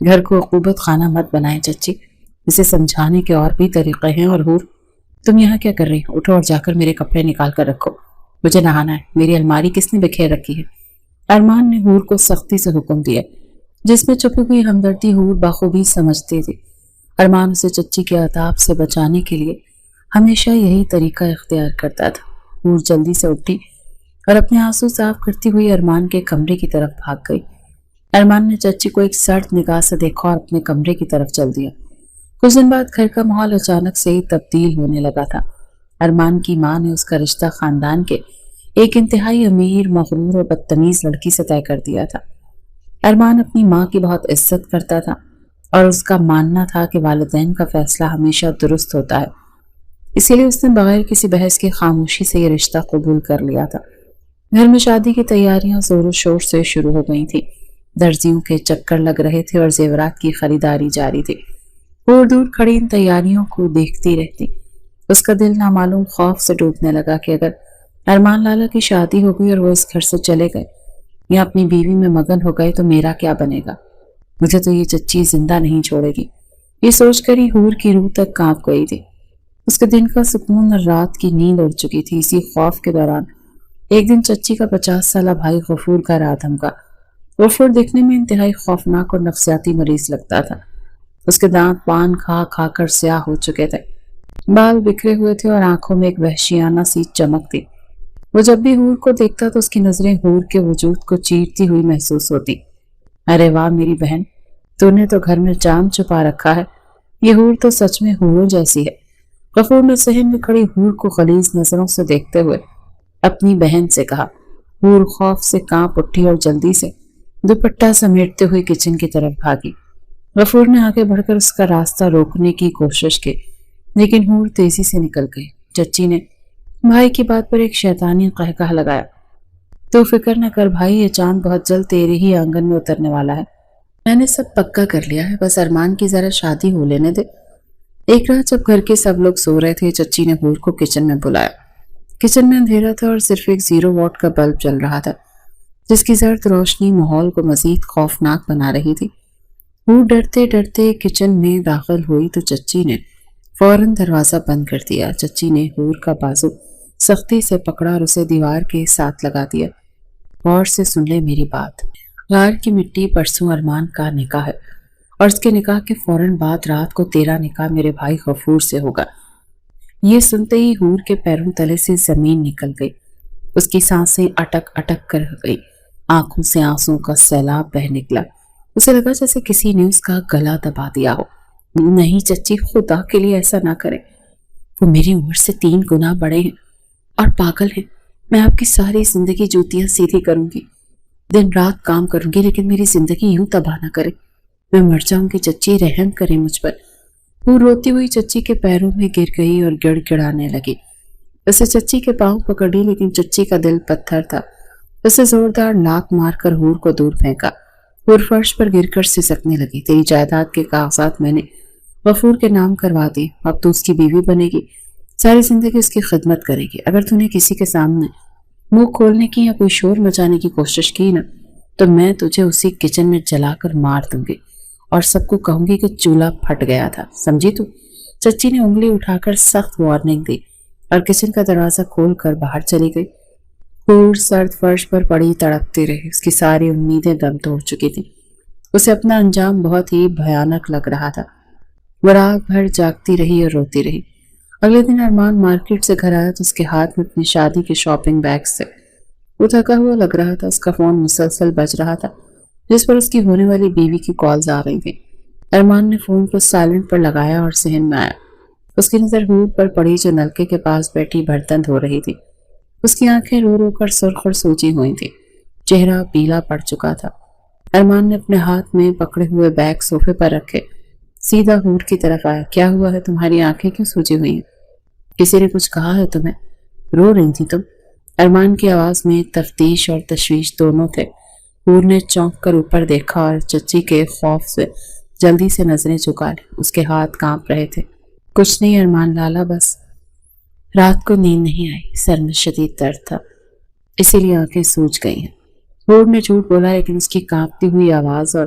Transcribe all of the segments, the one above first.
گھر کو عقوبت خانہ مت بنائیں چچی، اسے سمجھانے کے اور بھی طریقے ہیں۔ اور حور، تم یہاں کیا کر رہی ہو؟ اٹھو اور جا کر میرے کپڑے نکال کر رکھو، مجھے نہانا ہے۔ میری الماری کس نے بکھیر رکھی ہے؟ ارمان نے حور کو سختی سے حکم دیا، جس میں چھپی ہوئی ہمدردی حور بخوبی سمجھتی تھی۔ ارمان اسے چچی کے عذاب سے بچانے کے لیے ہمیشہ یہی طریقہ اختیار کرتا تھا۔ حور جلدی سے اٹھی اور اپنے آنسو صاف کرتی ہوئی ارمان کے کمرے کی طرف بھاگ گئی۔ ارمان نے چچی کو ایک سرد نگاہ سے دیکھا اور اپنے کمرے کی طرف چل دیا۔ کچھ دن بعد گھر کا ماحول اچانک سے تبدیل ہونے لگا تھا۔ ارمان کی ماں نے اس کا رشتہ خاندان کے ایک انتہائی امیر، مغرور اور بدتمیز لڑکی سے طے کر دیا تھا۔ ارمان اپنی ماں کی بہت عزت کرتا تھا اور اس کا ماننا تھا کہ والدین کا فیصلہ ہمیشہ درست ہوتا ہے، اسی لیے اس نے بغیر کسی بحث کی خاموشی سے یہ رشتہ قبول کر لیا تھا۔ گھر میں شادی کی تیاریاں زور و شور سے شروع ہو گئی تھیں، درزیوں کے چکر لگ رہے تھے اور زیورات کی خریداری جاری تھی۔ دور دور کھڑی ان تیاریوں کو دیکھتی رہتی، اس کا دل نامعلوم خوف سے ڈوبنے لگا کہ اگر ارمان لالا کی شادی ہو گئی اور وہ اس گھر سے چلے گئے یا اپنی بیوی میں مگن ہو گئے تو میرا کیا بنے گا؟ مجھے تو یہ چچی زندہ نہیں چھوڑے گی۔ یہ سوچ کر ہی حور کی روح تک کانپ گئی تھی۔ اس کے دن کا سکون اور رات کی نیند اڑ چکی تھی۔ اسی خوف کے دوران ایک دن چچی کا 50 سالہ بھائی غفور کا رات دھمکا۔ غفور دیکھنے میں انتہائی خوفناک اور نفسیاتی مریض لگتا تھا۔ اس کے دانت پان کھا کھا کر سیاہ ہو چکے تھے، بال بکھرے ہوئے تھے اور آنکھوں میں ایک وحشیانہ سی چمک تھی۔ وہ جب بھی حور کو دیکھتا تو اس کی نظریں حور کے وجود کو چیرتی ہوئی محسوس ہوتی۔ ارے واہ میری بہن، تو نے تو گھر میں چاند چھپا رکھا ہے، یہ حور تو سچ میں حوروں جیسی ہے۔ غفور نے صحن میں کھڑی حور کو غلیظ نظروں سے دیکھتے ہوئے اپنی بہن سے کہا۔ حور خوف سے کانپ اٹھی اور جلدی سے دوپٹہ سمیٹتے ہوئے کچن کی طرف بھاگی۔ غفور نے آگے بڑھ کر اس کا راستہ روکنے کی کوشش کی، لیکن حور تیزی سے نکل گئی۔ چچی نے بھائی کی بات پر ایک شیطانی قہقہ لگایا۔ تو فکر نہ کر بھائی، یہ چاند بہت جلد تیرے ہی آنگن میں اترنے والا ہے۔ میں نے سب پکا کر لیا ہے، بس ارمان کی ذرا شادی ہو لینے دے۔ ایک رات جب گھر کے سب لوگ سو رہے تھے، چچی نے حور کو کچن میں بلایا۔ کچن میں اندھیرا تھا اور صرف ایک 0 واٹ کا بلب جل رہا تھا، جس کی زرد روشنی ماحول کو مزید خوفناک بنا رہی تھی۔ حور ڈرتے ڈرتے کچن میں داخل ہوئی تو چچی نے فوراً دروازہ بند کر دیا۔ چچی نے حور کا بازو سختی سے پکڑا اور اسے دیوار کے ساتھ لگا دیا۔ غور سے سن لے میری بات، غار کی مٹی پرسوں ارمان کا نکاح ہے اور اس کے نکاح کے فوراً بعد رات کو تیرا نکاح میرے بھائی غفور سے ہوگا۔ یہ سنتے ہی حور کے پیروں تلے سے زمین نکل گئی، اس کی سانسیں اٹک اٹک کر گئی، آنکھوں سے آنسوں کا سیلاب بہہ نکلا۔ اسے لگا جیسے کسی نے اس کا گلا دبا دیا ہو۔ نہیں چچی، خدا کے لیے ایسا نہ کریں، وہ میری عمر سے 3 گنا بڑے ہیں اور پاگل ہیں۔ میں آپ کی ساری زندگی جوتیاں سیدھی کروں گی، دن رات کام کروں گی، لیکن میری زندگی یوں تباہ نہ کرے۔ میں مر جاؤں گی چچی، رحم کریں مجھ پر۔ وہ روتی ہوئی چچی کے پیروں میں گر گئی اور گڑ گڑانے لگی۔ اسے چچی کے پاؤں پکڑ لی، لیکن چچی کا دل پتھر تھا۔ اسے زوردار لات مار کر حور کو دور پھینکا۔ حور فرش پر گر کر سسکنے لگی۔ تیری جائیداد کے کاغذات میں نے غفور کے نام کروا دی، اب تو اس کی بیوی بنے گی، ساری زندگی اس کی خدمت کرے گی۔ اگر تو نے کسی کے سامنے منہ کھولنے کی یا کوئی شور مچانے کی کوشش کی نا، تو میں تجھے اسی کچن میں جلا کر مار دوں گی اور سب کو کہوں گی کہ چولہا پھٹ گیا تھا، سمجھی تو؟ چچی نے انگلی اٹھا کر سخت وارننگ دی اور کچن کا دروازہ کھول کر باہر چلی گئی۔ حور سرد فرش پر پڑی تڑپتی رہی، اس کی ساری امیدیں دم توڑ چکی تھی۔ اسے اپنا انجام بہت ہی بھیانک لگ رہا تھا۔ وہ رات بھر جاگتی رہی اور روتی رہی۔ اگلے دن ارمان مارکیٹ سے گھر آیا تو اس کے ہاتھ میں اپنی شادی کے شاپنگ بیگز تھے۔ وہ تھکا ہوا لگ رہا تھا، اس کا فون مسلسل بج رہا تھا جس پر اس کی ہونے والی بیوی کی کالز آ رہی تھیں۔ ارمان نے فون کو سائلنٹ پر لگایا اور ذہن میں آیا۔ اس کی نظر حور پر پڑی جو نلکے کے پاس بیٹھی برتن دھو رہی تھی۔ اس کی آنکھیں رو رو کر سرخ اور سوجی ہوئی تھی، چہرہ پیلا پڑ چکا تھا۔ ارمان نے اپنے ہاتھ میں پکڑے ہوئے بیگ صوفے پر رکھے سیدھا حور کی طرف آیا۔ کیا ہوا ہے؟ تمہاری آنکھیں کیوں سوجی ہوئی ہیں؟ کسی نے کچھ کہا ہے تمہیں؟ رو رہی تھی تم؟ ارمان کی آواز میں تفتیش اور تشویش دونوں تھے۔ حور نے چونک کر اوپر دیکھا اور چچی کے خوف سے جلدی سے نظریں جھکا لی۔ اس کے ہاتھ کانپ رہے تھے۔ کچھ نہیں ارمان لالا، بس رات کو نیند نہیں آئی، سر میں شدید درد تھا، اسی لیے آنکھیں سوج گئی ہیں۔ حور نے جھوٹ بولا، لیکن اس کی کانپتی ہوئی آواز اور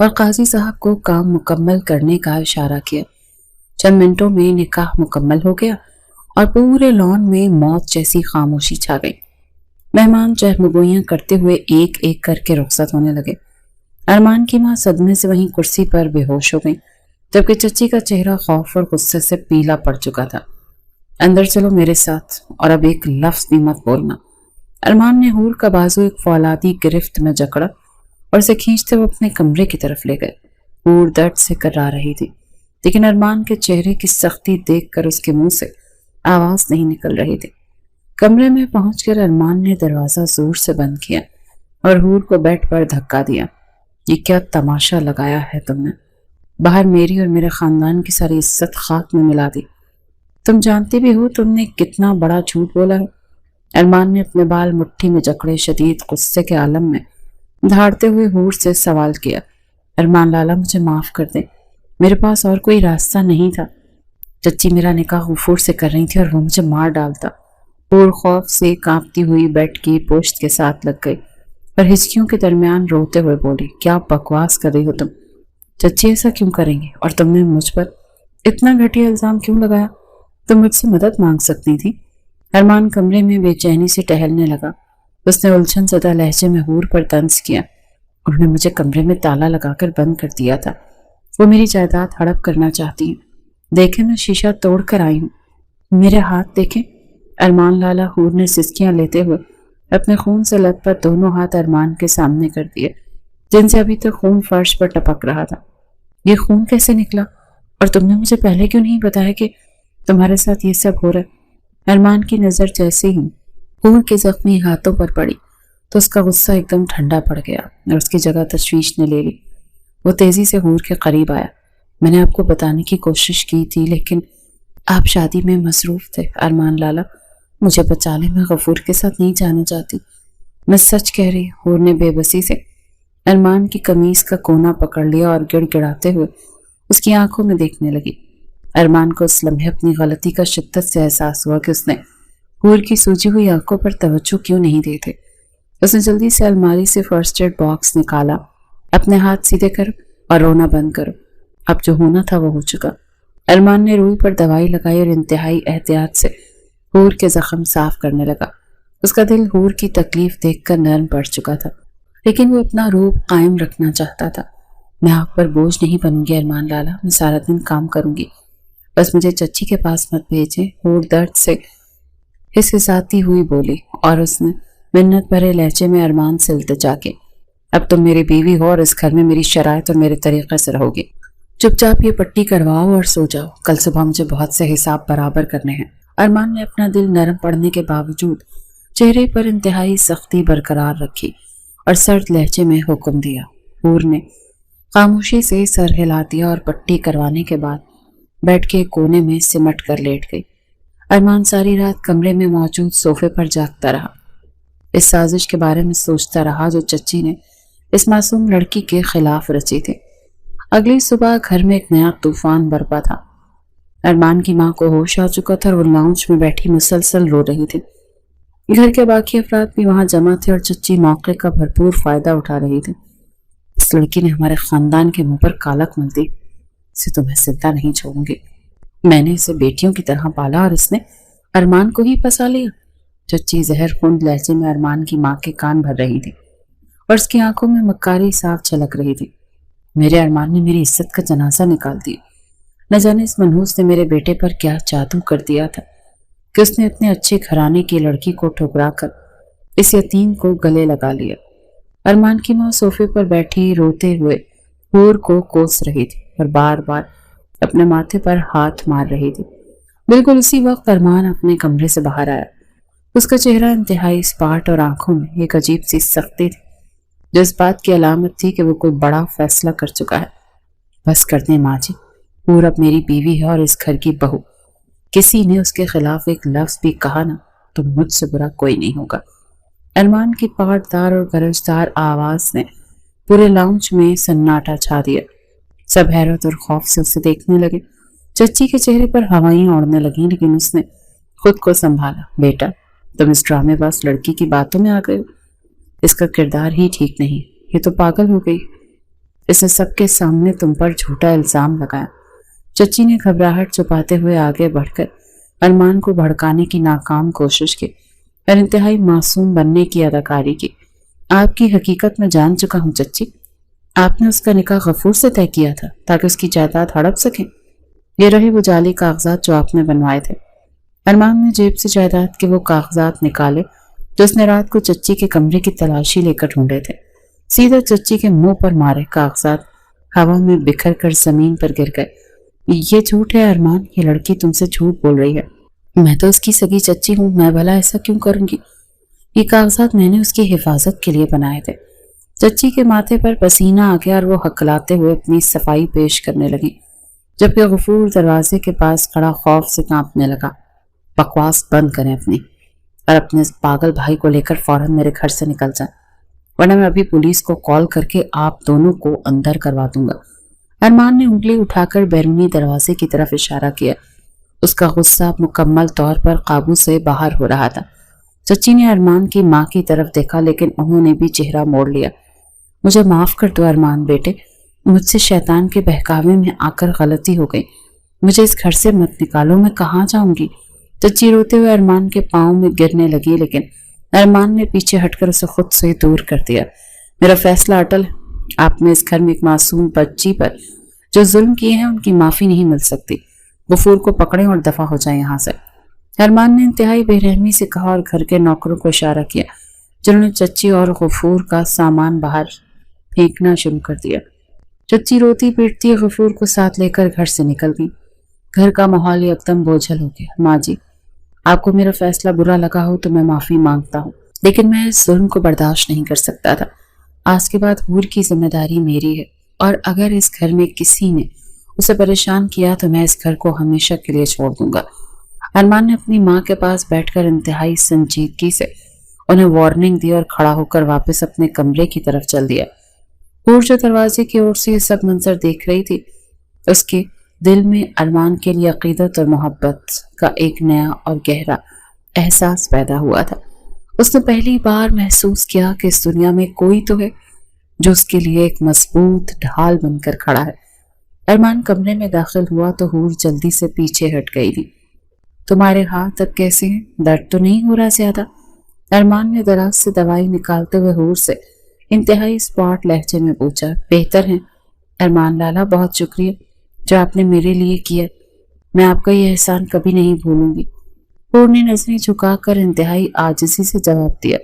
اور قاضی صاحب کو کام مکمل کرنے کا اشارہ کیا۔ چند منٹوں میں نکاح مکمل ہو گیا اور پورے لان میں موت جیسی خاموشی چھا گئی۔ مہمان چہمگوئیاں کرتے ہوئے ایک ایک کر کے رخصت ہونے لگے۔ ارمان کی ماں صدمے سے وہیں کرسی پر بے ہوش ہو گئی، جبکہ چچی کا چہرہ خوف اور غصے سے پیلا پڑ چکا تھا۔ اندر چلو میرے ساتھ، اور اب ایک لفظ بھی مت بولنا۔ ارمان نے حور کا بازو ایک فولادی گرفت میں جکڑا اور اسے کھینچتے ہوئے اپنے کمرے کی طرف لے گئے۔ حور درد سے کرا رہی تھی، لیکن ارمان کے چہرے کی سختی دیکھ کر اس کے منہ سے آواز نہیں نکل رہی تھی۔ کمرے میں پہنچ کر ارمان نے دروازہ زور سے بند کیا اور حور کو بیڈ پر دھکا دیا۔ یہ کیا تماشا لگایا ہے تم نے؟ باہر میری اور میرے خاندان کی ساری عزت خاک میں ملا دی۔ تم جانتے بھی ہو تم نے کتنا بڑا جھوٹ بولا ہے۔ ارمان نے اپنے بال مٹھی میں جکڑے شدید غصے کے عالم میں دھاڑتے ہوئے حور سے سوال کیا۔ ارمان لالا مجھے معاف کر دے، میرے پاس اور کوئی راستہ نہیں تھا۔ چچی میرا نکاح غفور سے کر رہی تھی اور وہ مجھے مار ڈالتا۔ حور خوف سے کانپتی ہوئی بیڈ کی پشت کے ساتھ لگ گئی اور ہچکیوں کے درمیان روتے ہوئے بولی، کیا بکواس کر رہی ہو تم؟ چچی ایسا کیوں کریں گے؟ اور تم نے مجھ پر اتنا گھٹیا الزام کیوں لگایا؟ تم مجھ سے مدد مانگ سکتی تھی۔ ارمان کمرے میں بے چینی سے ٹہلنے لگا۔ اس نے الجھن زدہ لہجے میں حور پر طنز کیا۔ انہوں نے مجھے کمرے میں تالا لگا کر بند کر دیا تھا۔ وہ میری جائیداد ہڑپ کرنا چاہتی ہیں۔ دیکھیں میں شیشہ توڑ کر آئی ہوں، میرے ہاتھ دیکھیں۔ ارمان لالا، حور نے سسکیاں لیتے ہوئے اپنے خون سے لت پت دونوں ہاتھ ارمان کے سامنے کر دیے، جن سے ابھی تک خون فرش پر ٹپک رہا تھا۔ یہ خون کیسے نکلا؟ اور تم نے مجھے پہلے کیوں نہیں بتایا کہ تمہارے ساتھ یہ سب ہو رہا ہے؟ ارمان کی نظر جیسے ہی حور کے زخمی ہاتھوں پر پڑی تو اس کا غصہ ایک دم ٹھنڈا پڑ گیا اور اس کی جگہ تشویش نے لے لی۔ وہ تیزی سے حور کے قریب آیا۔ میں نے آپ کو بتانے کی کوشش کی تھی، لیکن آپ شادی میں مصروف تھے۔ ارمان لالا مجھے بچا لیں، میں غفور کے ساتھ نہیں جانا چاہتی۔ میں سچ کہہ رہی۔ حور نے بے بسی سے ارمان کی قمیص کا کونا پکڑ لیا اور گڑ گڑاتے ہوئے اس کی آنکھوں میں دیکھنے لگی۔ ارمان کو اس لمحے اپنی غلطی کا شدت سے احساس ہوا کہ اس نے حور کی سوجی ہوئی آنکھوں پر توجہ کیوں نہیں دی تھی۔ اس نے جلدی سے الماری سے فرسٹ ایڈ باکس نکالا۔ اپنے ہاتھ سیدھے کرو اور رونا بند کرو، اب جو ہونا تھا وہ ہو چکا۔ ارمان نے روئی پر دوائی لگائی اور انتہائی احتیاط سے حور کے زخم صاف کرنے لگا۔ اس کا دل حور کی تکلیف دیکھ کر نرم پڑ چکا تھا، لیکن وہ اپنا روب قائم رکھنا چاہتا تھا۔ میں آپ پر بوجھ نہیں بنوں گی ارمان لالا، میں سارا دن کام کروں گی، بس مجھے چچی کے پاس مت بھیجیں۔ حور درد سے حساساتی ہوئی بولی، اور اس نے منت بھرے لہجے میں ارمان سے التجا کے، اب تم میری بیوی ہو اور اس گھر میں میری شرائط اور میرے طریقے سے رہو گی۔ چپ چاپ یہ پٹی کرواؤ اور سو جاؤ، کل صبح مجھے بہت سے حساب برابر کرنے ہیں۔ ارمان نے اپنا دل نرم پڑنے کے باوجود چہرے پر انتہائی سختی برقرار رکھی اور سرد لہجے میں حکم دیا۔ حور نے خاموشی سے سر ہلا دیا اور پٹی کروانے کے بعد بیڈ کے کونے میں سمٹ کر لیٹ گئی۔ ارمان ساری رات کمرے میں موجود صوفے پر جاگتا رہا، اس سازش کے بارے میں سوچتا رہا جو چچی نے اس معصوم لڑکی کے خلاف رچی تھی۔ اگلی صبح گھر میں ایک نیا طوفان برپا تھا۔ ارمان کی ماں کو ہوش آ چکا تھا اور وہ لاؤنج میں بیٹھی مسلسل رو رہی تھی۔ گھر کے باقی افراد بھی وہاں جمع تھے اور چچی موقع کا بھرپور فائدہ اٹھا رہی تھی۔ اس لڑکی نے ہمارے خاندان کے منہ پر کالک مل دی، اسے تو میں زندہ نہیں چھوڑوں گی۔ میں نے اسے بیٹیوں کی طرح پالا اور اس نے ارمان کو ہی پھنسا لیا۔ چچی زہر خوند لہجے میں ارمان کی ماں کے کان بھر رہی تھی اور اس کی آنکھوں میں مکاری صاف جھلک رہی تھی۔ میرے ارمان نے میری عزت کا جنازہ نکال دیا۔ نہ جانے اس منحوس نے میرے بیٹے پر کیا جادو کر دیا تھا کہ اس نے اتنے اچھے گھرانے کی لڑکی کو ٹھکرا کر اس یتیم کو گلے لگا لیا۔ ارمان کی ماں صوفے پر بیٹھی روتے ہوئے حور کو کوس رہی تھی اور بار بار اپنے ماتھے پر ہاتھ مار رہی تھی۔ بالکل اسی وقت ارمان اپنے کمرے سے باہر آیا۔ اس کا چہرہ انتہائی اسپاٹ اور آنکھوں میں ایک عجیب سی سختی تھی جو اس بات کی علامت تھی کہ وہ کوئی بڑا فیصلہ کر چکا ہے۔ بس کر دیں ماں جی، حور اب میری بیوی ہے اور اس گھر کی بہو۔ کسی نے اس کے خلاف ایک لفظ بھی کہا نا تو مجھ سے برا کوئی نہیں ہوگا۔ ارمان کی پاٹدار اور گرجدار آواز نے پورے لاؤنج میں سناٹا چھا دیا۔ سب حیرت اور خوف سے اسے دیکھنے لگے۔ چچی کے چہرے پر ہوائیں اڑنے لگیں، لیکن اس نے خود کو سنبھالا۔ بیٹا، تم اس ڈرامے باز لڑکی کی باتوں میں آ گئے ہو، اس کا کردار ہی ٹھیک نہیں، یہ تو پاگل ہو گئی۔ اس نے سب کے سامنے تم پر جھوٹا الزام لگایا۔ چچی نے گھبراہٹ چھپاتے ہوئے آگے بڑھ کر ارمان کو بھڑکانے کی ناکام کوشش کی اور انتہائی معصوم بننے کی اداکاری کی۔ آپ کی حقیقت میں جان چکا ہوں چچی، آپ نے اس کا نکاح غفور سے طے کیا تھا تاکہ اس کی جائیداد ہڑپ سکیں۔ یہ رہے وہ جعلی کاغذات جو آپ نے بنوائے تھے۔ ارمان نے جیب سے جائیداد کے وہ کاغذات نکالے جو اس نے رات کو چچی کے کمرے کی تلاشی لے کر ڈھونڈے تھے۔ سیدھا چچی کے منہ پر مارے، کاغذات ہوا میں بکھر کر زمین پر گر گئے۔ یہ جھوٹ ہے ارمان، یہ لڑکی تم سے جھوٹ بول رہی ہے۔ میں تو اس کی سگی چچی ہوں، میں بھلا ایسا کیوں کروں گی؟ یہ کاغذات میں نے اس کی حفاظت کے لیے بنائے تھے۔ چچی کے ماتھے پر پسینہ آ گیا اور وہ ہکلاتے ہوئے اپنی صفائی پیش کرنے لگی، جبکہ غفور دروازے کے پاس کھڑا خوف سے کانپنے لگا۔ بکواس بند کریں اپنی، اور اپنے پاگل بھائی کو لے کر فوراً میرے گھر سے نکل جائیں، ورنہ میں ابھی پولیس کو کال کر کے آپ دونوں کو اندر کروا دوں گا۔ ارمان نے انگلی اٹھا کر بیرونی دروازے کی طرف اشارہ کیا۔ اس کا غصہ مکمل طور پر قابو سے باہر ہو رہا تھا۔ چچی نے ارمان کی ماں کی طرف دیکھا، لیکن انہوں نے بھی چہرہ موڑ لیا۔ مجھے معاف کر دو ارمان بیٹے، مجھ سے شیطان کے بہکاوے میں آ کر غلطی ہو گئی، مجھے اس گھر سے مت نکالو، میں کہاں جاؤں گی؟ چچی روتے ہوئے ارمان کے پاؤں میں گرنے لگی، لیکن ارمان نے پیچھے ہٹ کر اسے خود سے دور کر دیا۔ میرا فیصلہ اٹل ہے، آپ نے اس گھر میں ایک معصوم بچی پر جو ظلم کیے ہیں ان کی معافی نہیں مل سکتی۔ غفور کو پکڑیں اور دفع ہو جائیں یہاں سے۔ ارمان نے انتہائی بے رحمی سے کہا اور گھر کے نوکروں کو اشارہ کیا، جنہوں نے چچی اور غفور کا سامان باہر پھینکنا شروع کر دیا۔ چچی روتی پیٹتی غفور کو ساتھ لے کر گھر سے نکل گئی۔ گھر کا ماحول یکدم بوجھل ہو گیا۔ ماں جی، آپ کو میرا فیصلہ برا لگا ہو تو میں معافی مانگتا ہوں، لیکن میں اس ظلم کو برداشت نہیں کر سکتا تھا۔ آج کے بعد حور کی ذمہ داری میری ہے، اور اگر اس گھر میں کسی نے اسے پریشان کیا تو میں اس گھر کو ہمیشہ کے لیے چھوڑ دوں گا۔ ارمان نے اپنی ماں کے پاس بیٹھ کر انتہائی سنجیدگی سے انہیں وارننگ دی اور کھڑا ہو کر واپس اپنے کمرے کی طرف چل دیا۔ حور جو دروازے کی اور سے یہ سب منظر دیکھ رہی تھی، اس کے دل میں ارمان کے لیے عقیدت اور محبت کا ایک نیا اور گہرا احساس پیدا ہوا تھا۔ اس نے پہلی بار محسوس کیا کہ اس دنیا میں کوئی تو ہے جو اس کے لیے ایک مضبوط ڈھال بن کر کھڑا ہے۔ ارمان کمرے میں داخل ہوا تو حور جلدی سے پیچھے ہٹ گئی تھی۔ تمہارے ہاتھ اب کیسے ہیں؟ درد تو نہیں ہو رہا زیادہ؟ ارمان نے دراز سے دوائی نکالتے ہوئے حور سے انتہائی اسپاٹ لہجے میں پوچھا۔ بہتر ہیں ارمان لالا، بہت شکریہ جو آپ نے میرے لیے کیا، میں آپ کا یہ احسان کبھی نہیں بھولوں گی۔ حور نے نظریں جھکا کر انتہائی عاجزی سے جواب دیا۔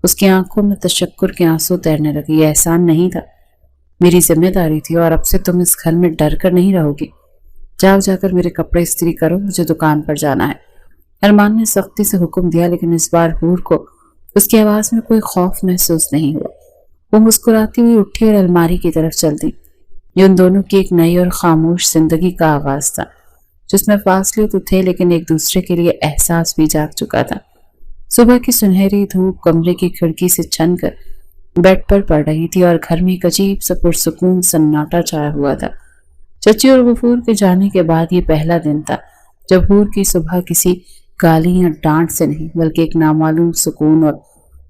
اس کی آنکھوں میں تشکر کے آنسو تیرنے لگے۔ یہ احسان نہیں تھا، میری ذمہ داری تھی، اور اب سے تم اس گھر میں ڈر کر نہیں رہو گی۔ جاؤ، جا کر میرے کپڑے استری کرو، مجھے دکان پر جانا ہے۔ ارمان نے سختی سے حکم دیا، لیکن اس بار حور کو اس کی آواز میں کوئی خوف محسوس نہیں ہوا۔ وہ مسکراتی ہوئی اٹھی اور الماری کی طرف چل دی۔ یہ ان دونوں کی ایک نئی اور خاموش زندگی کا آغاز تھا، جس میں فاصلے تو تھے لیکن ایک دوسرے کے لیے احساس بھی جاگ چکا تھا۔ صبح کی سنہری دھوپ کمرے کی کھڑکی سے چھن کر بیڈ پر پڑ رہی تھی اور گھر میں ایک عجیب سا پرسکون سناٹا چھایا ہوا تھا۔ چچی اور غفور کے جانے کے بعد یہ پہلا دن تھا جب حور کی صبح کسی گالی یا ڈانٹ سے نہیں بلکہ ایک نامعلوم سکون اور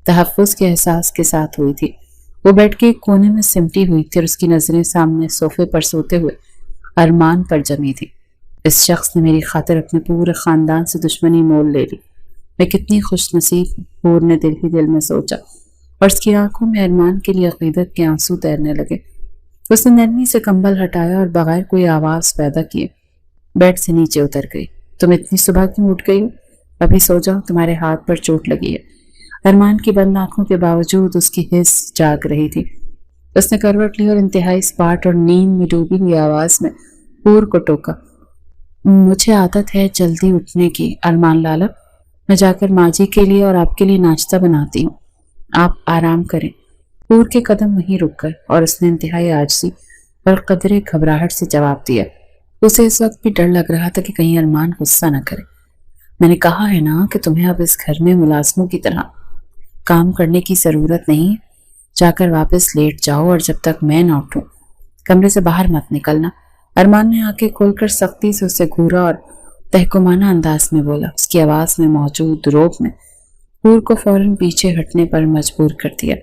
تحفظ کے احساس کے ساتھ ہوئی تھی۔ وہ بیڈ کے ایک کونے میں سمٹی ہوئی تھی اور اس کی نظریں سامنے صوفے پر سوتے ہوئے ارمان پر جمی تھی۔ اس شخص نے میری خاطر اپنے پورے خاندان سے دشمنی مول لے لی، میں کتنی خوش نصیب ہوں، حور نے دل ہی دل میں سوچا، اور اس کی آنکھوں میں ارمان کے لیے عقیدت کے آنسو تیرنے لگے۔ اس نے نرمی سے کمبل ہٹایا اور بغیر کوئی آواز پیدا کیے بیڈ سے نیچے اتر گئی۔ تم اتنی صبح کیوں اٹھ گئی ہو؟ ابھی سو جاؤ، تمہارے ہاتھ پر چوٹ لگی ہے۔ ارمان کی بند آنکھوں کے باوجود اس کی حس جاگ رہی تھی۔ اس نے کروٹ لی اور انتہائی اسپاٹ اور نیند میں ڈوبی ہوئی آواز میں حور کو ٹوکا۔ مجھے عادت ہے جلدی اٹھنے کی ارمان لالا، میں جا کر ماں جی کے لیے اور آپ کے لیے ناشتہ بناتی ہوں، آپ آرام کریں۔ حور کے قدم وہیں رک گئے اور اس نے انتہائی عاجزی اور قدرے گھبراہٹ سے جواب دیا۔ اسے اس وقت بھی ڈر لگ رہا تھا کہ کہیں ارمان غصہ نہ کرے۔ میں نے کہا ہے نا کہ تمہیں اب اس گھر میں ملازموں کی طرح کام کرنے کی ضرورت نہیں ہے، جا کر واپس لیٹ جاؤ اور جب تک میں نہ اٹھوں کمرے سے باہر مت نکلنا۔ ارمان نے آنکھیں کھول کر سختی سے اسے گھورا اور تحکمانہ انداز میں بولا۔ اس کی آواز میں موجود روب نے حور کو فوراً پیچھے ہٹنے پر مجبور کر دیا۔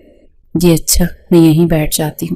جی اچھا، میں یہیں بیٹھ جاتی ہوں،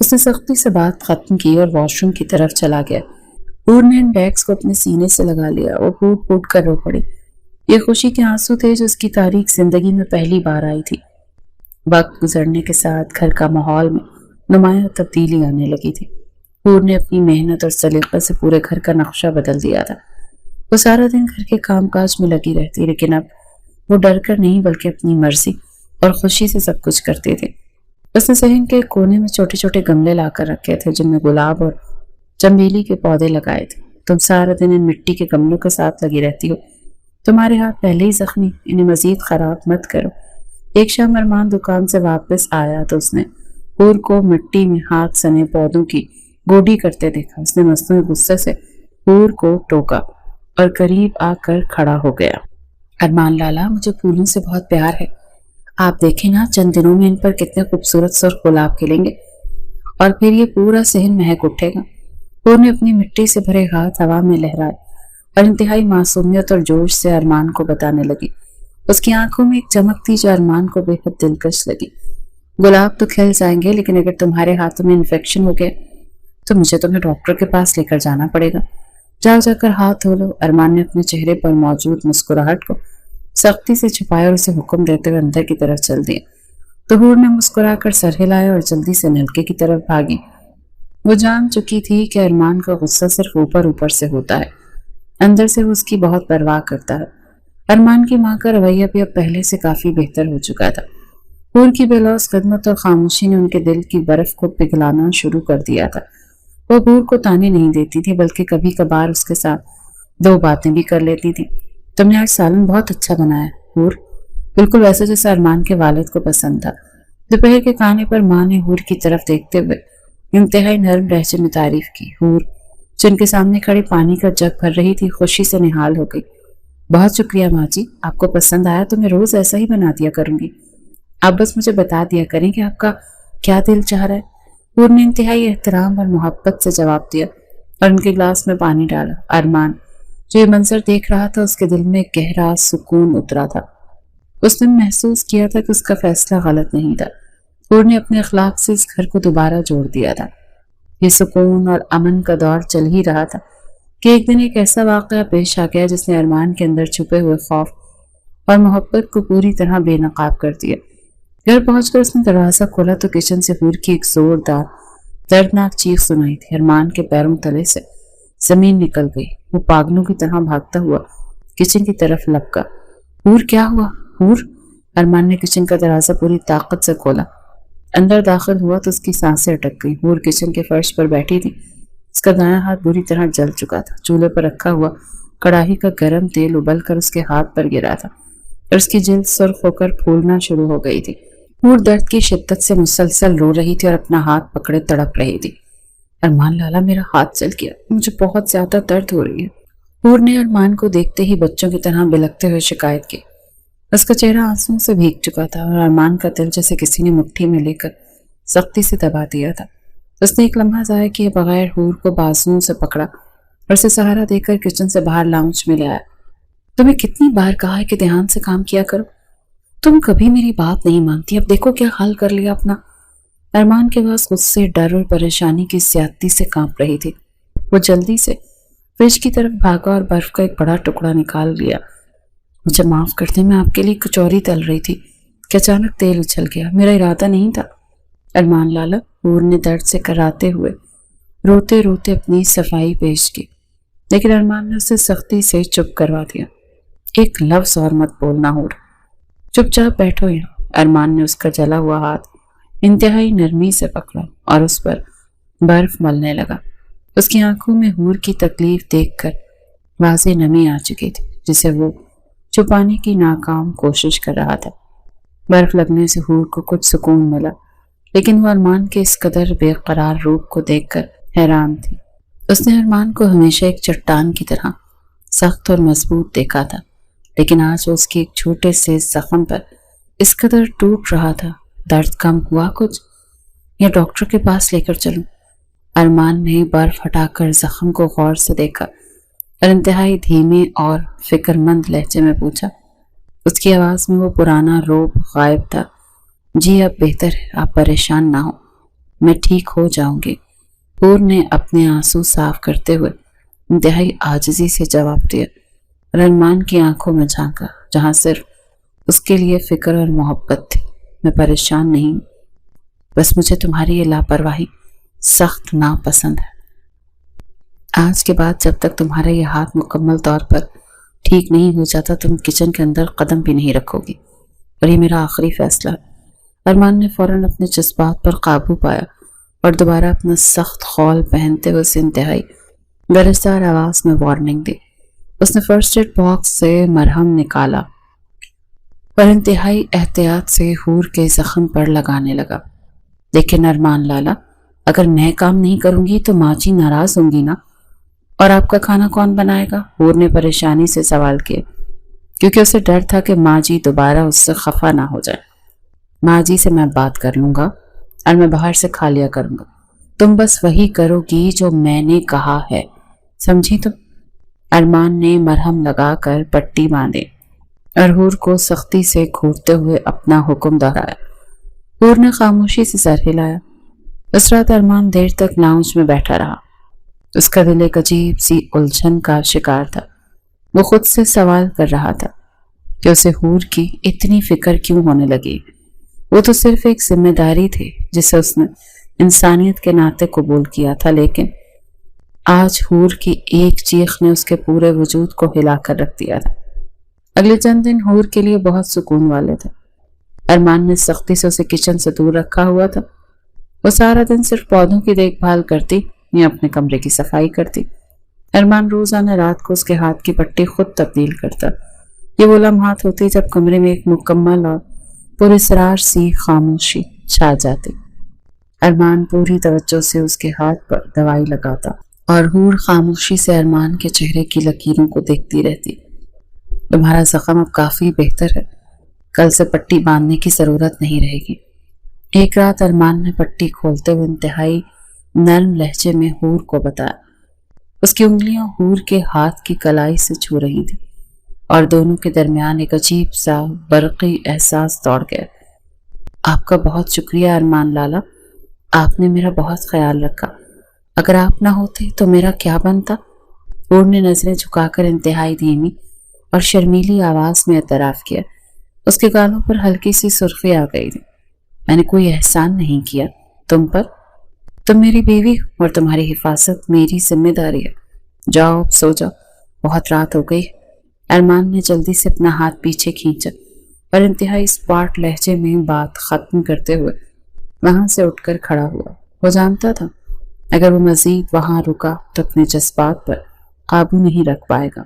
اس نے سختی سے بات ختم کی اور واش روم کی طرف چلا گیا۔ حور نے ان بیگز کو اپنے سینے سے لگا لیا اور پھوٹ پھوٹ کر رو پڑی۔ یہ خوشی کے آنسو تھے جو اس کی تاریک زندگی میں پہلی بار آئی تھی۔ وقت گزرنے کے ساتھ گھر کا ماحول میں نمایاں تبدیلی آنے لگی تھی۔ حور نے اپنی محنت اور سلیقے سے پورے گھر کا نقشہ بدل دیا تھا۔ وہ سارا دن گھر کے کام کاج میں لگی رہتی، لیکن اب وہ ڈر کر نہیں بلکہ اپنی مرضی اور خوشی سے سب کچھ کرتے تھے۔ اس نے صحن کے ایک کونے میں چھوٹے چھوٹے گملے لا کر رکھے تھے جن میں گلاب اور چمیلی کے پودے لگائے تھے۔ تم سارا دن ان مٹی کے گملوں کے ساتھ لگی رہتی ہو، تمہارے ہاتھ پہلے ہی زخمی، انہیں مزید خراب مت کرو۔ ایک شام ارمان دکان سے واپس آیا تو اس نے حور کو مٹی میں ہاتھ سنے پودوں کی گوڈی کرتے دیکھا۔ اس نے مصنوعی غصے سے حور کو ٹوکا اور قریب آ کر کھڑا ہو گیا۔ ارمان لالا، مجھے پھولوں سے بہت پیار ہے، آپ دیکھیں نا چند دنوں میں ان پر کتنے خوبصورت سرخ گلاب کھلیں گے اور پھر یہ پورا صحن مہک اٹھے گا۔ حور نے اپنی مٹی سے بھرے ہاتھ ہوا میں لہرائے اور انتہائی معصومیت اور جوش سے ارمان کو بتانے لگی۔ اس کی آنکھوں میں ایک چمک تھی جو ارمان کو بے حد دلکش لگی۔ گلاب تو کھل جائیں گے، لیکن اگر تمہارے ہاتھوں میں انفیکشن ہو گیا تو مجھے تمہیں ڈاکٹر کے پاس لے کر جانا پڑے گا۔ جاؤ جا کر ہاتھ دھو لو۔ ارمان نے اپنے چہرے پر موجود مسکراہٹ کو سختی سے چھپایا اور اسے حکم دیتے ہوئے اندر کی طرف چل دیا۔ تو حور نے مسکرا کر سر ہلایا اور جلدی سے نلکے کی طرف بھاگی۔ وہ جان چکی تھی کہ ارمان کا غصہ صرف اوپر اوپر سے ہوتا ہے، اندر سے وہ اس کی بہت پرواہ کرتا ہے۔ ارمان کی ماں کا رویہ بھی اب پہلے سے کافی بہتر ہو چکا تھا۔ حور کی بے لوث خدمت اور خاموشی نے ان کے دل کی برف کو پگھلانا شروع کر دیا تھا۔ وہ حور کو تانے نہیں دیتی تھی بلکہ کبھی کبھار اس کے ساتھ دو باتیں بھی کر لیتی تھی۔ تم نے آج سالن بہت اچھا بنایا حور، بالکل ویسا جیسا ارمان کے والد کو پسند تھا۔ دوپہر کے کھانے پر ماں نے حور کی طرف دیکھتے ہوئے انتہائی نرم لہجے میں تعریف کی۔ حور جن کے سامنے کھڑی پانی کا جگ بھر رہی تھی خوشی سے نہال ہو گئی۔ بہت شکریہ ماں جی، آپ کو پسند آیا تو میں روز ایسا ہی بنا دیا کروں گی، آپ بس مجھے بتا دیا کریں کہ آپ کا کیا دل چاہ رہا ہے۔ حور نے انتہائی احترام اور محبت سے جواب دیا اور ان کے گلاس میں پانی ڈالا۔ ارمان جو یہ منظر دیکھ رہا تھا اس کے دل میں ایک گہرا سکون اترا تھا۔ اس نے محسوس کیا تھا کہ اس کا فیصلہ غلط نہیں تھا۔ حور نے اپنے اخلاق سے اس گھر کو دوبارہ جوڑ دیا تھا۔ یہ سکون اور امن کا دور چل ہی رہا تھا کہ ایک دن ایک ایسا واقعہ پیش آ گیا جس نے ارمان کے اندر چھپے ہوئے خوف اور محبت کو پوری طرح بے نقاب کر دیا۔ گھر پہنچ کر اس نے دروازہ کھولا تو کچن سے حور کی ایک زوردار دردناک چیخ سنائی تھی۔ ارمان کے پیروں تلے سے زمین نکل گئی۔ وہ پاگلوں کی طرح بھاگتا ہوا کچن کی طرف لپکا۔ حور کیا ہوا حور؟ ارمان نے کچن کا دروازہ پوری طاقت سے کھولا۔ اندر داخل ہوا تو اس کی سانسیں اٹک گئی۔ حور کچن کے فرش پر بیٹھی تھی۔ اس کا دایاں ہاتھ بری طرح جل چکا تھا۔ چولہے پر رکھا ہوا کڑاہی کا گرم تیل ابل کر اس کے ہاتھ پر گرا تھا اور اس کی جلد سرخ ہو کر پھولنا شروع ہو گئی تھی۔ حور درد کی شدت سے مسلسل رو رہی تھی اور اپنا ہاتھ پکڑے تڑپ رہی تھی۔ ارمان لالا، میرا ہاتھ جل گیا، مجھے بہت زیادہ درد ہو رہی ہے۔ حور نے ارمان کو دیکھتے ہی بچوں کی طرح بلکتے ہوئے شکایت کی۔ اس کا چہرہ آنسوؤں سے بھیگ چکا تھا اور ارمان کا دل جیسے کسی نے مٹھی میں لے کر سختی سے دبا دیا تھا۔ اس نے ایک لمحہ ضائع کیے بغیر حور کو بازوؤں سے پکڑا اور اسے سہارا دے کر کچن سے باہر لاؤنج میں لے آیا۔ تمہیں کتنی بار کہا ہے کہ دھیان سے کام کیا کرو، تم کبھی میری بات نہیں مانتی، اب دیکھو کیا حال کر لیا اپنا۔ ارمان کے پاس غصے، ڈر اور پریشانی کی زیادتی سے کانپ رہی تھی۔ وہ جلدی سے فریج کی طرف بھاگا اور برف کا ایک بڑا ٹکڑا نکال لیا۔ مجھے معاف کر دیں، میں آپ کے لیے کچوری تل رہی تھی کہ اچانک تیل اچھل گیا، میرا ارادہ نہیں تھا۔ ارمان لالا، حور نے درد سے کراتے ہوئے روتے روتے اپنی صفائی پیش کی، لیکن ارمان نے اسے سختی سے چپ کروا دیا۔ ایک لفظ اور مت بولنا حور، چپ چاپ بیٹھو یہاں۔ ارمان نے اس کا جلا ہوا ہاتھ انتہائی نرمی سے پکڑا اور اس پر برف ملنے لگا۔ اس کی آنکھوں میں حور کی تکلیف دیکھ کر واضح نمی آ چکی تھی جسے وہ چھپانے کی ناکام کوشش کر رہا تھا۔ برف لگنے سے حور کو کچھ سکون ملا، لیکن وہ ارمان کے اس قدر بے قرار روپ کو دیکھ کر حیران تھی۔ اس نے ارمان کو ہمیشہ ایک چٹان کی طرح سخت اور مضبوط دیکھا تھا، لیکن آج وہ اس کی ایک چھوٹے سے زخم پر اس قدر ٹوٹ رہا تھا۔ درد کم ہوا کچھ، یا ڈاکٹر کے پاس لے کر چلوں؟ ارمان نے برف ہٹا کر زخم کو غور سے دیکھا اور انتہائی دھیمے اور فکر مند لہجے میں پوچھا۔ اس کی آواز میں وہ پرانا روب غائب تھا۔ جی اب بہتر ہے، آپ پریشان نہ ہو، میں ٹھیک ہو جاؤں گی۔ حور نے اپنے آنسو صاف کرتے ہوئے انتہائی عاجزی سے جواب دیا اور ارمان کی آنکھوں میں جھانکا جہاں صرف اس کے لیے فکر اور محبت تھی۔ میں پریشان نہیں ہوں، بس مجھے تمہاری یہ لاپرواہی سخت ناپسند ہے۔ آج کے بعد جب تک تمہارا یہ ہاتھ مکمل طور پر ٹھیک نہیں ہو جاتا تم کچن کے اندر قدم بھی نہیں رکھو گی، اور یہ میرا آخری فیصلہ ہے۔ ارمان نے فوراً اپنے جذبات پر قابو پایا اور دوبارہ اپنا سخت خول پہنتے ہوئے اسے انتہائی گرجدار آواز میں وارننگ دی۔ اس نے فرسٹ ایڈ باکس سے مرہم نکالا اور انتہائی احتیاط سے حور کے زخم پر لگانے لگا۔ لیکن ارمان لالا، اگر میں کام نہیں کروں گی تو ماں جی ناراض ہوں گی نا، اور آپ کا کھانا کون بنائے گا؟ حور نے پریشانی سے سوال کیا، کیونکہ اسے ڈر تھا کہ ماں جی دوبارہ اس سے خفا نہ ہو جائے۔ ماں جی سے میں بات کر لوں گا اور میں باہر سے کھا لیا کروں گا، تم بس وہی کرو گی جو میں نے کہا ہے، سمجھی تم؟ ارمان نے مرہم لگا کر پٹی باندھی اور حور کو سختی سے گھورتے ہوئے اپنا حکم دہرایا۔ حور نے خاموشی سے سر ہلایا۔ اس رات ارمان دیر تک لاؤنج میں بیٹھا رہا۔ اس کا دل ایک عجیب سی الجھن کا شکار تھا۔ وہ خود سے سوال کر رہا تھا کہ اسے حور کی اتنی فکر کیوں ہونے لگی۔ وہ تو صرف ایک ذمہ داری تھی جسے اس نے انسانیت کے ناطے قبول کیا تھا، لیکن آج حور کی ایک چیخ نے اس کے پورے وجود کو ہلا کر رکھ دیا تھا۔ اگلے چند دن حور کے لیے بہت سکون والے تھے۔ ارمان نے سختی سے اسے کچن سے دور رکھا ہوا تھا۔ وہ سارا دن صرف پودوں کی دیکھ بھال کرتی یا اپنے کمرے کی صفائی کرتی۔ ارمان روزانہ رات کو اس کے ہاتھ کی پٹی خود تبدیل کرتا۔ یہ وہ لمحات ہوتے جب کمرے میں ایک مکمل اور پراسرار سی خاموشی چھا جاتی۔ ارمان پوری توجہ سے اس کے ہاتھ پر دوائی لگاتا اور حور خاموشی سے ارمان کے چہرے کی لکیروں کو دیکھتی رہتی۔ تمہارا زخم اب کافی بہتر ہے، کل سے پٹی باندھنے کی ضرورت نہیں رہے گی۔ ایک رات ارمان نے پٹی کھولتے ہوئے انتہائی نرم لہجے میں حور کو بتایا۔ اس کی انگلیاں حور کے ہاتھ کی کلائی سے چھو رہی تھیں اور دونوں کے درمیان ایک عجیب سا برقی احساس دوڑ گیا۔ آپ کا بہت شکریہ ارمان لالا، آپ نے میرا بہت خیال رکھا۔ اگر آپ نہ ہوتے تو میرا کیا بنتا؟ حور نے نظریں جھکا کر انتہائی دھیمی اور شرمیلی آواز میں اعتراف کیا۔ اس کے گالوں پر ہلکی سی سرخی آ گئی تھی۔ میں نے کوئی احسان نہیں کیا تم پر، تم میری بیوی اور تمہاری حفاظت میری ذمہ داری ہے۔ جاؤ سو جاؤ، بہت رات ہو گئی۔ ارمان نے جلدی سے اپنا ہاتھ پیچھے کھینچا اور انتہائی اسپاٹ لہجے میں بات ختم کرتے ہوئے وہاں سے اٹھ کر کھڑا ہوا۔ وہ جانتا تھا اگر وہ مزید وہاں رکا تو اپنے جذبات پر قابو نہیں رکھ پائے گا۔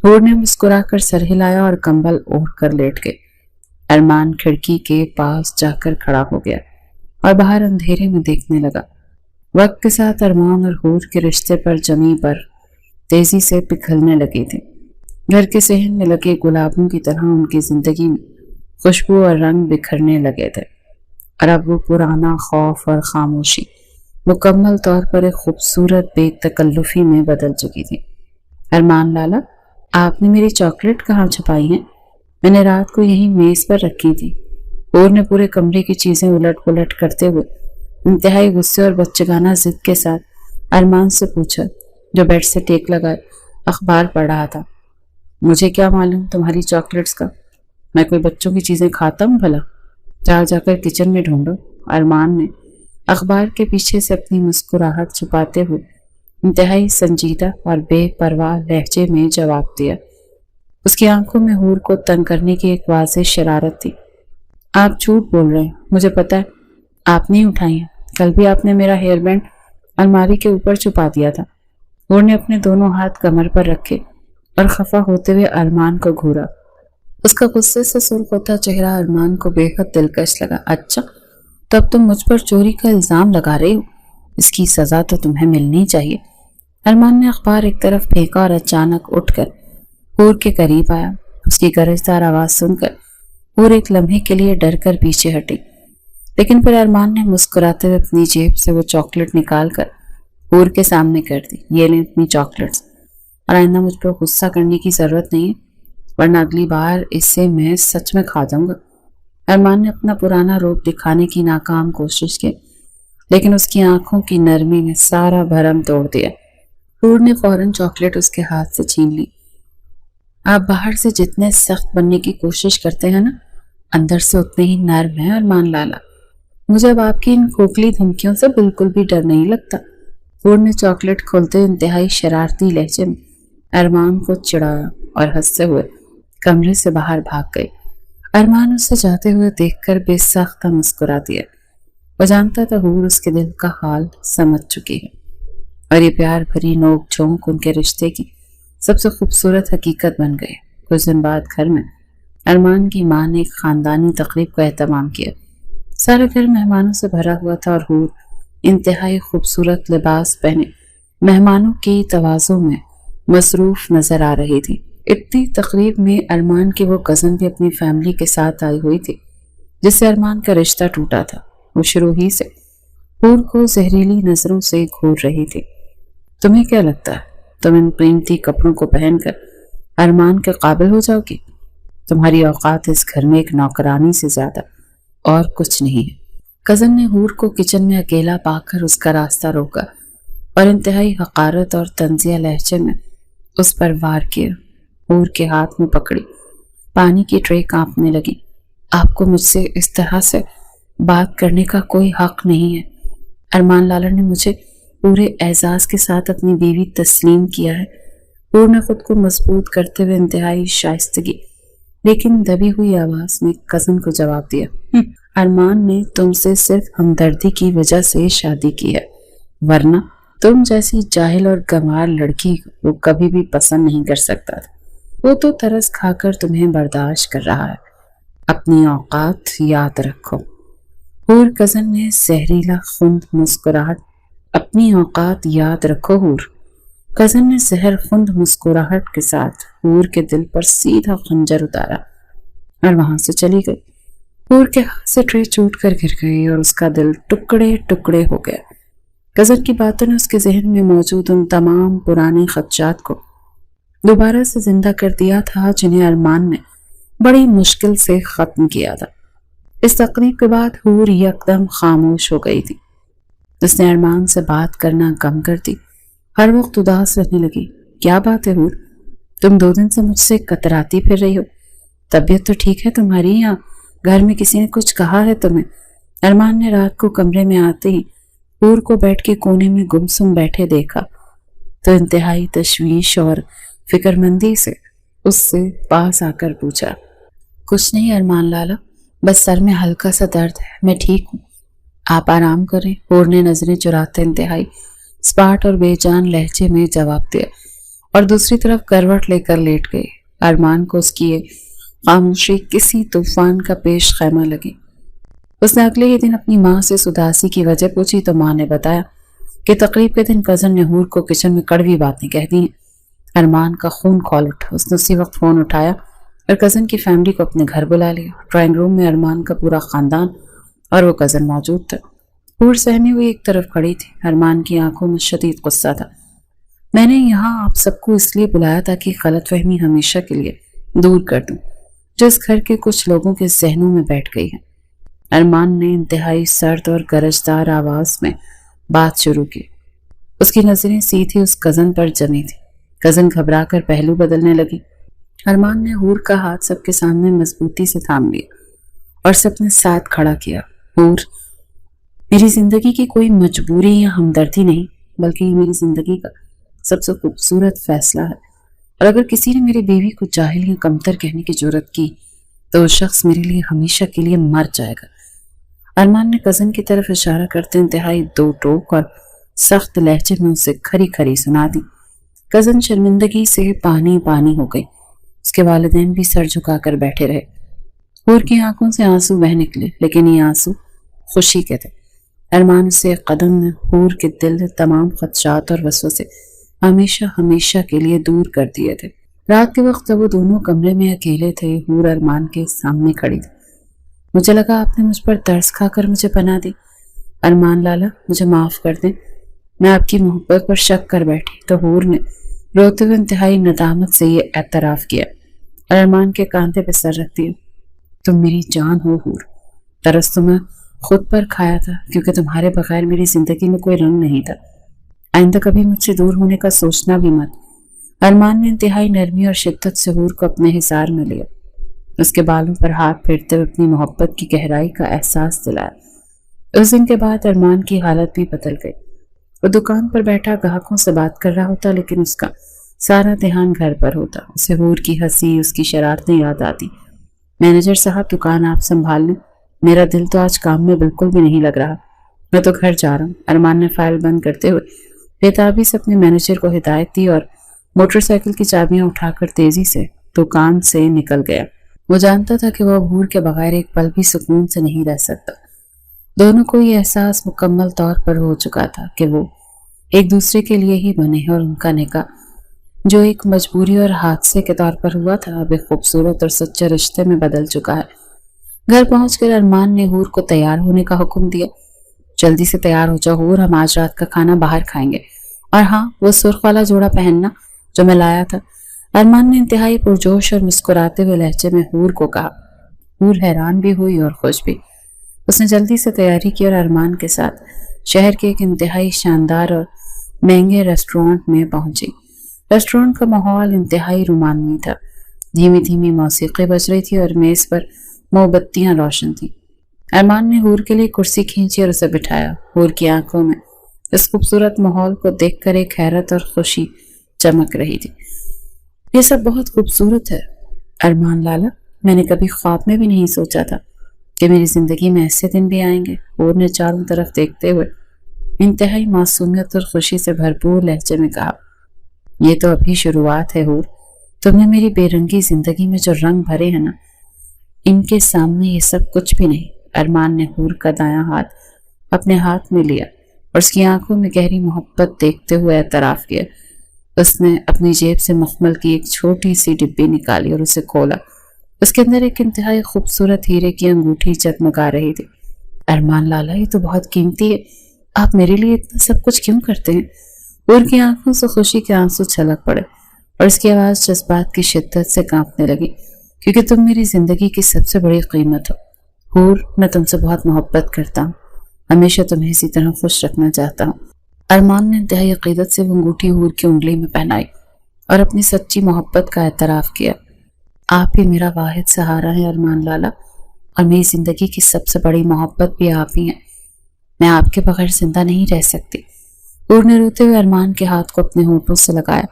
حور نے مسکرا کر سر ہلایا اور کمبل اوڑھ کر لیٹ گئے۔ ارمان کھڑکی کے پاس جا کر کھڑا ہو گیا اور باہر اندھیرے میں دیکھنے لگا۔ وقت کے ساتھ ارمان اور حور کے رشتے پر جمی برف تیزی سے پگھلنے لگی تھی۔ گھر کے صحن میں لگے گلابوں کی طرح ان کی زندگی میں خوشبو اور رنگ بکھرنے لگے تھے، اور اب وہ پرانا خوف اور خاموشی مکمل طور پر ایک خوبصورت بے تکلفی میں بدل چکی تھی۔ ارمان لالا، آپ نے میری چاکلیٹ کہاں چھپائی ہیں؟ میں نے رات کو یہی میز پر رکھی تھی۔ حور نے پورے کمرے کی چیزیں الٹ پلٹ کرتے ہوئے انتہائی غصے اور بچگانہ ضد کے ساتھ ارمان سے پوچھا، جو بیڈ سے ٹیک لگائے اخبار پڑھ رہا تھا۔ مجھے کیا معلوم تمہاری چاکلیٹس کا؟ میں کوئی بچوں کی چیزیں کھاتا ہوں بھلا؟ جا کر کچن میں ڈھونڈو۔ ارمان نے اخبار کے پیچھے سے اپنی مسکراہٹ چھپاتے ہوئے انتہائی سنجیدہ اور بے پرواہ لہجے میں جواب دیا۔ اس کی آنکھوں میں حور کو تنگ کرنے کی ایک واضح شرارت تھی۔ آپ جھوٹ بول رہے ہیں، مجھے پتا ہے آپ نہیں اٹھائی ہیں۔ کل بھی آپ نے میرا ہیئر بینڈ الماری کے اوپر چھپا دیا تھا۔ حور نے اپنے دونوں ہاتھ کمر پر رکھے اور خفا ہوتے ہوئے ارمان کو گھورا۔ اس کا غصے سے سرخ ہوتا چہرہ ارمان کو بے حد دلکش لگا۔ اچھا، تو اب تم مجھ پر چوری کا الزام لگا رہے ہو، اس کی سزا تو تمہیں ملنی چاہیے۔ ارمان نے اخبار ایک طرف پھینکا اور اچانک اٹھ کر حور کے قریب آیا۔ اس کی گرجدار آواز سن کر حور ایک لمحے کے لیے ڈر کر پیچھے ہٹی، لیکن پھر ارمان نے مسکراتے ہوئے اپنی جیب سے وہ چاکلیٹ نکال کر حور کے سامنے کر دی۔ یہ لیں اپنی چاکلیٹس، اور آئندہ مجھ پر غصہ کرنے کی ضرورت نہیں ہے، ورنہ اگلی بار اسے میں سچ میں کھا جاؤں گا۔ ارمان نے اپنا پرانا روپ دکھانے کی ناکام کوشش کی لیکن اس کی آنکھوں کی نرمی نے سارا بھرم توڑ دیا۔ حور نے فوراً چاکلیٹ اس کے ہاتھ سے چھین لی۔ آپ باہر سے جتنے سخت بننے کی کوشش کرتے ہیں نا، اندر سے اتنے ہی نرم ہیں ارمان لالا۔ مجھے اب آپ کی ان کھوکھلی دھمکیوں سے بالکل بھی ڈر نہیں لگتا۔ حور نے چاکلیٹ کھولتے انتہائی شرارتی لہجے میں ارمان کو چڑھایا اور ہنستے ہوئے کمرے سے باہر بھاگ گئی۔ ارمان اسے جاتے ہوئے دیکھ کر بے ساختہ مسکرا دیا۔ وہ جانتا تھا حور اس کے دل کا حال سمجھ چکی ہے، اور یہ پیار بھری نوک جھونک ان کے رشتے کی سب سے خوبصورت حقیقت بن گئی۔ کچھ دن بعد گھر میں ارمان کی ماں نے ایک خاندانی تقریب کا اہتمام کیا۔ سارا گھر مہمانوں سے بھرا ہوا تھا اور حور انتہائی خوبصورت لباس پہنے مہمانوں کی تواضع میں مصروف نظر آ رہی تھی۔ اتنی تقریب میں ارمان کی وہ کزن بھی اپنی فیملی کے ساتھ آئی ہوئی تھی جس سے ارمان کا رشتہ ٹوٹا تھا۔ وہ شروع ہی سے حور کو زہریلی نظروں سے گھور رہی تھی۔ تمہیں کیا لگتا ہے تم ان قیمتی کپڑوں کو پہن کر ارمان کے قابل ہو جاؤ گی؟ تمہاری اوقات اس گھر میں ایک نوکرانی سے زیادہ اور کچھ نہیں ہے۔ کزن نے حور کو کچن میں اکیلا پا کر اس کا راستہ روکا اور انتہائی حقارت اور طنزیہ لہجے میں اس پر وار کیا۔ حور کے ہاتھ میں پکڑی پانی کی ٹرے کانپنے لگی۔ آپ کو مجھ سے اس طرح سے بات کرنے کا کوئی حق نہیں ہے۔ ارمان لالا نے مجھے پورے اعزاز کے ساتھ اپنی بیوی تسلیم کیا ہے۔ حور نے خود کو مضبوط کرتے ہوئے انتہائی شائستگی لیکن دبی ہوئی آواز میں کزن کو جواب دیا، ارمان نے تم سے صرف ہمدردی کی وجہ سے شادی کی ہے، ورنہ تم جیسی جاہل اور گنوار لڑکی وہ کبھی بھی پسند نہیں کر سکتا تھا۔ وہ تو ترس کھا کر تمہیں برداشت کر رہا ہے۔ اپنی اوقات یاد رکھو۔ حور کزن نے زہریلا خند مسکراہٹ اپنی اوقات یاد رکھو حور کزن نے زہر خند مسکراہٹ کے ساتھ حور کے دل پر سیدھا خنجر اتارا اور وہاں سے چلی گئی۔ حور کے ہاتھ سے ٹرے ٹوٹ کر گر گئی اور اس کا دل ٹکڑے ٹکڑے ہو گیا۔ کزن کی باتوں نے اس کے ذہن میں موجود ان تمام پرانے خدشات کو دوبارہ سے زندہ کر دیا تھا جنہیں ارمان نے بڑی مشکل سے ختم کیا تھا۔ اس تقریب کے بعد حور یکدم خاموش ہو گئی تھی۔ اس نے ارمان سے بات کرنا کم کر دی، ہر وقت اداس رہنے لگی۔ کیا بات ہے حور، تم 2 دن سے مجھ سے کتراتی پھر رہی ہو؟ طبیعت تو ٹھیک ہے تمہاری، یا گھر میں کسی نے کچھ کہا ہے تمہیں؟ ارمان نے رات کو کمرے میں آتے ہی حور کو بیٹھ کے کونے میں گمسم بیٹھے دیکھا تو انتہائی تشویش اور فکر مندی سے اس سے پاس آ کر پوچھا، کچھ نہیں ارمان لالا، بس سر میں ہلکا سا درد ہے، میں ٹھیک ہوں، آپ آرام کریں۔ حور نے نظریں چراتے انتہائی سپاٹ اور بے جان لہجے میں جواب دیا اور دوسری طرف کروٹ لے کر لیٹ گئی۔ ارمان کو اس کی یہ خاموشی کسی طوفان کا پیش خیمہ لگی۔ اس نے اگلے ہی دن اپنی ماں سے اس اداسی کی وجہ پوچھی تو ماں نے بتایا کہ تقریب کے دن کزن نے حور کو کچن میں کڑوی باتیں کہہ دی۔ ارمان کا خون کھول اٹھا۔ اس نے اسی وقت فون اٹھایا اور کزن کی فیملی کو اپنے گھر بلا لیا۔ ڈرائنگ روم میں ارمان کا پورا خاندان اور وہ کزن موجود تھا۔ حور سہمی ہوئی ایک طرف کھڑی تھی۔ ارمان کی آنکھوں میں شدید غصہ تھا۔ میں نے یہاں آپ سب کو اس لیے بلایا تاکہ غلط فہمی ہمیشہ کے لیے دور کر دوں جو اس گھر کے کچھ لوگوں کے ذہنوں میں بیٹھ گئی ہے۔ ارمان نے انتہائی سرد اور گرجدار آواز میں بات شروع کی۔ اس کی نظریں سیدھی اس کزن پر جمی تھی۔ کزن گھبرا کر پہلو بدلنے لگی۔ ارمان نے حور کا ہاتھ سب کے سامنے مضبوطی سے تھام لیا اور سب نے ساتھ کھڑا کیا۔ حور، میری زندگی کی کوئی مجبوری یا ہمدردی نہیں، بلکہ یہ میری زندگی کا سب سے خوبصورت فیصلہ ہے، اور اگر کسی نے میری بیوی کو جاہل یا کمتر کہنے کی جرات کی تو وہ شخص میرے لیے ہمیشہ کے لیے مر جائے گا۔ ارمان نے کزن کی طرف اشارہ کرتے انتہائی دو ٹوک اور سخت لہجے میں اسے کھری کھری سنا دی۔ کزن شرمندگی سے پانی پانی ہو گئی۔ اس کے والدین بھی سر جھکا کر بیٹھے رہے۔ حور کی آنکھوں سے آنسو بہ نکلے، لیکن یہ آنسو خوشی کے تھے۔ ارمان سے قدم نے حور کے دل سے تمام خدشات اور وسوسے ہمیشہ ہمیشہ کے لیے دور کر دیے تھے۔ رات کے وقت جب وہ دونوں کمرے میں اکیلے تھے، حور ارمان کے سامنے کھڑی تھی۔ مجھے لگا آپ نے مجھ پر ترس کھا کر مجھے پناہ دی۔ ارمان لالا، مجھے معاف کر دیں، میں آپ کی محبت پر شک کر بیٹھی۔ تو حور نے روتے ہوئے انتہائی ندامت سے یہ اعتراف کیا اور ارمان کے کاندھے پہ سر رکھ دیا۔ تم میری جان ہو حور، ترس تو میں خود پر کھایا تھا کیونکہ تمہارے بغیر میری زندگی میں کوئی رنگ نہیں تھا۔ آئندہ کبھی مجھ سے دور ہونے کا سوچنا بھی مت۔ ارمان نے انتہائی نرمی اور شدت سے حور کو اپنے حصار میں لیا، اس کے بالوں پر ہاتھ پھیرتے ہوئے اپنی محبت کی گہرائی کا احساس دلایا۔ اس دن کے بعد ارمان کی حالت بھی بدل گئی۔ وہ دکان پر بیٹھا گاہکوں سے بات کر رہا ہوتا، لیکن اس کا سارا دھیان گھر پر ہوتا۔ اسے حور کی ہنسی، اس کی شرارتیں یاد آتی۔ مینیجر صاحب، دکان آپ سنبھال لیں، میرا دل تو آج کام میں بالکل بھی نہیں لگ رہا، میں تو گھر جا رہا ہوں۔ ارمان نے فائل بند کرتے ہوئے بےتابی سے اپنے مینیجر کو ہدایت دی اور موٹر سائیکل کی چابیاں اٹھا کر تیزی سے دکان سے نکل گیا۔ وہ جانتا تھا کہ وہ اب حور کے بغیر ایک پل بھی سکون سے نہیں رہ سکتا۔ دونوں کو یہ احساس مکمل طور پر ہو چکا تھا کہ وہ ایک دوسرے کے لیے ہی بنے ہیں، اور ان کا نکاح جو ایک مجبوری اور حادثے کے طور پر ہوا تھا اب ایک خوبصورت اور سچے رشتے میں بدل چکا ہے۔ گھر پہنچ کر ارمان نے حور کو تیار ہونے کا حکم دیا۔ جلدی سے تیار ہو جاؤ حور، ہم آج رات کا کھانا باہر کھائیں گے، اور ہاں وہ سرخ والا جوڑا پہننا جو میں لایا تھا۔ ارمان نے انتہائی پرجوش اور مسکراتے ہوئے لہجے میں حور کو کہا۔ حور حیران بھی ہوئی اور خوش بھی۔ اس نے جلدی سے تیاری کی اور ارمان کے ساتھ شہر کے ایک انتہائی شاندار اور مہنگے ریسٹورانٹ میں پہنچی۔ ریسٹورانٹ کا ماحول انتہائی رومانوی تھا۔ دھیمی دھیمی موسیقی بج رہی تھی اور میز پر موم بتیاں روشن تھیں۔ ارمان نے حور کے لیے کرسی کھینچی اور اسے بٹھایا۔ حور کی آنکھوں میں اس خوبصورت ماحول کو دیکھ کر ایک حیرت اور خوشی چمک رہی تھی۔ یہ سب بہت خوبصورت ہے ارمان لالا، میں نے کبھی خواب میں بھی نہیں سوچا تھا کہ میری زندگی میں ایسے دن بھی آئیں گے۔ حور نے چاروں طرف دیکھتے ہوئے انتہائی معصومیت اور خوشی سے بھرپور لہجے میں کہا، یہ تو ابھی شروعات ہے حور، تم نے میری بے رنگی زندگی میں جو رنگ بھرے ہیں نا، ان کے سامنے یہ سب کچھ بھی نہیں۔ ارمان نے حور کا دایاں ہاتھ اپنے ہاتھ میں لیا اور اس کی آنکھوں میں گہری محبت دیکھتے ہوئے اعتراف کیا۔ اس نے اپنی جیب سے مخمل کی ایک چھوٹی سی ڈبی نکالی اور اسے کھولا۔ اس کے اندر ایک انتہائی خوبصورت ہیرے کی انگوٹھی جگمگا رہی تھی۔ ارمان لالا، یہ تو بہت قیمتی ہے، آپ میرے لیے اتنا سب کچھ کیوں کرتے ہیں؟ حور کی آنکھوں سے خوشی کے آنسو چھلک پڑے اور اس کی آواز جذبات کی شدت سے کانپنے لگی، کیونکہ تم میری زندگی کی سب سے بڑی قیمت ہو۔ حور، میں تم سے بہت محبت کرتا ہوں، ہمیشہ تمہیں اسی طرح خوش رکھنا چاہتا ہوں۔ ارمان نے انتہائی عقیدت سے وہ انگوٹھی حور کی انگلی میں پہنائی اور اپنی سچی محبت کا اعتراف کیا۔ آپ ہی میرا واحد سہارا ہے ارمان لالا، اور میری زندگی کی سب سے بڑی محبت بھی آپ ہی ہیں، میں آپ کے بغیر زندہ نہیں رہ سکتی۔ حور نے روتے ہوئے ارمان کے ہاتھ کو اپنے ہونٹوں سے لگایا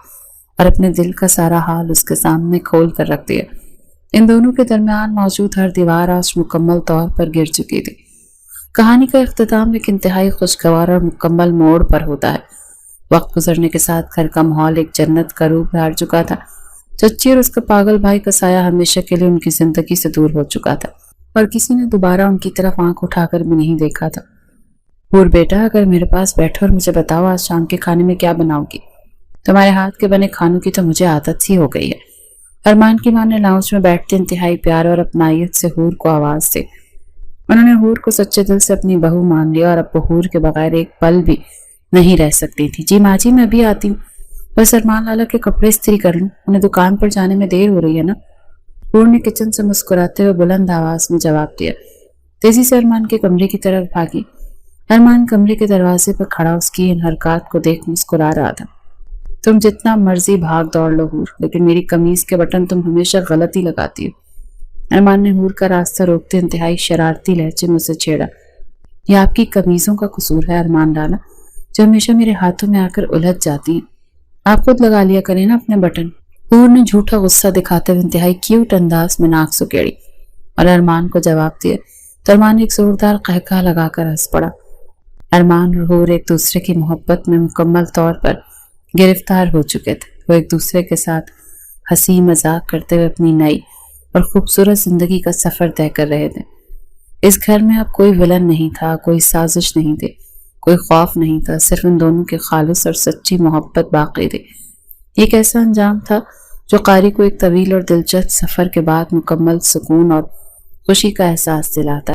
اور اپنے دل کا سارا حال اس کے سامنے کھول کر رکھ دیا۔ ان دونوں کے درمیان موجود ہر دیوار آج مکمل طور پر گر چکی تھی۔ کہانی کا اختتام ایک انتہائی خوشگوار اور مکمل موڑ پر ہوتا ہے۔ وقت گزرنے کے ساتھ گھر کا ماحول ایک جنت کا روپ دھار چکا تھا۔ چچی اور اس کا پاگل بھائی کا سایہ ہمیشہ کے لیے ان کی زندگی سے دور ہو چکا تھا اور کسی نے دوبارہ ان کی طرف آنکھ اٹھا کر بھی نہیں دیکھا تھا۔ حور بیٹا، اگر میرے پاس بیٹھو اور مجھے بتاؤ آج شام کے کھانے میں کیا بناؤ گی؟ تمہارے ہاتھ کے بنے کھانوں کی تو مجھے عادت سی ہو گئی ہے۔ ارمان کی ماں نے لاؤنج میں بیٹھتے انتہائی پیار اور اپنائیت سے حور کو آواز دی۔ انہوں نے حور کو سچے دل سے اپنی بہو مان لیا اور اب وہ حور کے بغیر ایک پل بھی نہیں رہ سکتی تھی۔ جی ماں جی، میں بھی آتی ہوں، بس ارمان لالا کے کپڑے استری کر لوں، انہیں دکان پر جانے میں دیر ہو رہی ہے نا۔ حور نے کچن سے مسکراتے ہوئے بلند آواز میں جواب دیا۔ تیزی سے ارمان کے کمرے کی طرف بھاگی۔ ارمان کمرے کے دروازے پر کھڑا اس کی ان حرکات کو دیکھ مسکرا رہا تھا۔ تم جتنا مرضی بھاگ دوڑ لو حور، لیکن میری قمیض کے بٹن تم ہمیشہ غلط ہی لگاتی ہو۔ ارمان نے حور کا راستہ روکتے انتہائی شرارتی لہجے میں اسے چھیڑا۔ یہ آپ کی قمیضوں کا قصور ہے ارمان لالا، جو ہمیشہ میرے ہاتھوں میں آ کر الجھ جاتی ہیں، آپ خود لگا لیا کریں نا اپنے بٹن۔ حور نے جھوٹا غصہ دکھاتے ہوئے انتہائی کیوٹ انداز میں ناک سکیڑی اور ارمان کو جواب دیا تو ارمان ایک زوردار قہقہ لگا کر ہنس پڑا۔ ارمان اور حور ایک دوسرے کی محبت میں مکمل طور پر گرفتار ہو چکے تھے۔ وہ ایک دوسرے کے ساتھ ہنسی مذاق کرتے ہوئے اپنی نئی اور خوبصورت زندگی کا سفر طے کر رہے تھے۔ اس گھر میں اب کوئی ولن نہیں تھا، کوئی سازش نہیں تھی، کوئی خوف نہیں تھا، صرف ان دونوں کی خالص اور سچی محبت باقی تھی۔ ایک ایسا انجام تھا جو قاری کو ایک طویل اور دلچسپ سفر کے بعد مکمل سکون اور خوشی کا احساس دلاتا ہے۔